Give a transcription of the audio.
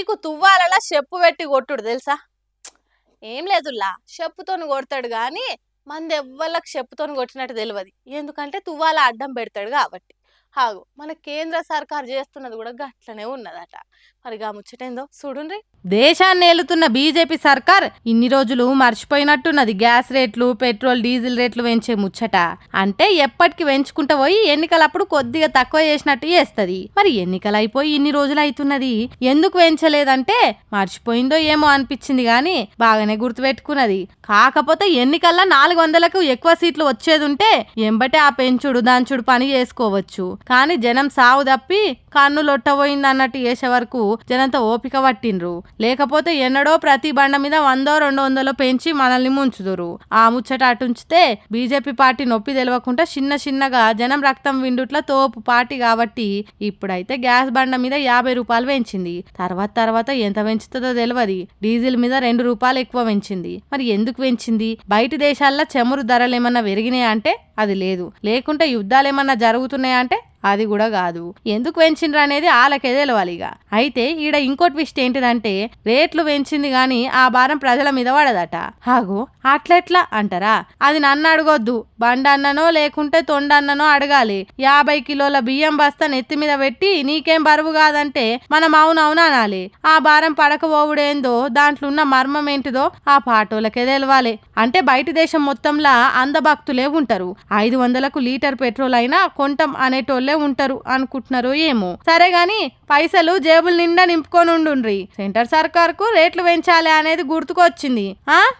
మీకు తువ్వాలలా చెప్పు పెట్టి కొట్టుడు తెలుసా? ఏం లేదుల్లా చెప్పుతోని కొడతాడు గాని మంది ఎవ్వళ్ళకి చెప్పుతోని కొట్టినట్టు తెలియదు. ఎందుకంటే తువ్వాల అడ్డం పెడతాడు కాబట్టి. మన కేంద్ర సర్కార్ చేస్తున్నది కూడా గట్లనే ఉన్నదట. మరి గా ముచ్చటేందో చూడుండ్రి. దేశాన్ని ఏలుతున్న బీజేపీ సర్కార్ ఇన్ని రోజులు మర్చిపోయినట్టున్నది గ్యాస్ రేట్లు, పెట్రోల్, డీజిల్ రేట్లు పెంచే ముచ్చట. అంటే ఎప్పటికి పెంచుకుంటూ పోయి ఎన్నికలప్పుడు కొద్దిగా తక్కువ చేసినట్టు చేస్తుంది. మరి ఎన్నికలు అయిపోయి ఇన్ని రోజులు అవుతున్నది, ఎందుకు పెంచలేదంటే మర్చిపోయిందో ఏమో అనిపించింది గాని బాగానే గుర్తుపెట్టుకున్నది. కాకపోతే ఎన్నికల్లో 400కు ఎక్కువ సీట్లు వచ్చేది ఉంటే ఎంబటే ఆ పెంచుడు దంచుడు పని చేసుకోవచ్చు. కానీ జనం సావు తప్పి కన్ను లొట్టబోయింది అన్నట్టు చేసే వరకు జనంతో ఓపిక పట్టిండ్రు. లేకపోతే ఎన్నడో ప్రతి బండ మీద 100-200 పెంచి మనల్ని ముంచుదురు. ఆ ముచ్చట అటుంచితే బీజేపీ పార్టీ నొప్పి తెలవకుండా చిన్నగా జనం రక్తం విండుట్ల తోపు పార్టీ కాబట్టి ఇప్పుడైతే గ్యాస్ బండ మీద 50 రూపాయలు పెంచింది. తర్వాత ఎంత పెంచుతుందో తెలియదు. డీజిల్ మీద 2 రూపాయలు ఎక్కువ పెంచింది. మరి ఎందుకు పెంచింది? బయట దేశాల్లో చమురు ధరలు ఏమన్నా పెరిగినాయా అంటే అది లేదు. లేకుంటే యుద్ధాలు ఏమన్నా జరుగుతున్నాయా అంటే అది కూడా కాదు. ఎందుకు పెంచిండ్రు అనేది వాళ్ళకే తెలవాలి. అయితే ఈడ ఇంకో ట్విస్ట్ ఏంటిదంటే రేట్లు పెంచింది గాని ఆ భారం ప్రజల మీద పడదట. అట్లెట్లా అంటారా? అది నన్ను అడగొద్దు, బండన్ననో లేకుంటే తొండన్ననో అడగాలి. 50 కిలోల బియ్యం బస్తా నెత్తి మీద పెట్టి నీకేం బరువు కాదంటే మనం అవునవును అనాలి. ఆ భారం పడకపోవుడేందో, దాంట్లో ఉన్న మర్మం ఏంటిదో ఆ పాటోలకే తెలవాలి. అంటే బయట దేశం మొత్తంలా అందభక్తులే ఉంటారు. 500కు లీటర్ పెట్రోల్ అయినా కొంటాం అనేటోళ్ళే ఉంటారు అనుకుంటున్నారు ఏమో. సరే గాని పైసలు జేబులు నిండా నింపుకొని ఉండుండ్రి. సెంటర్ సర్కార్ కు రేట్లు పెంచాలి అనేది గుర్తుకొచ్చింది.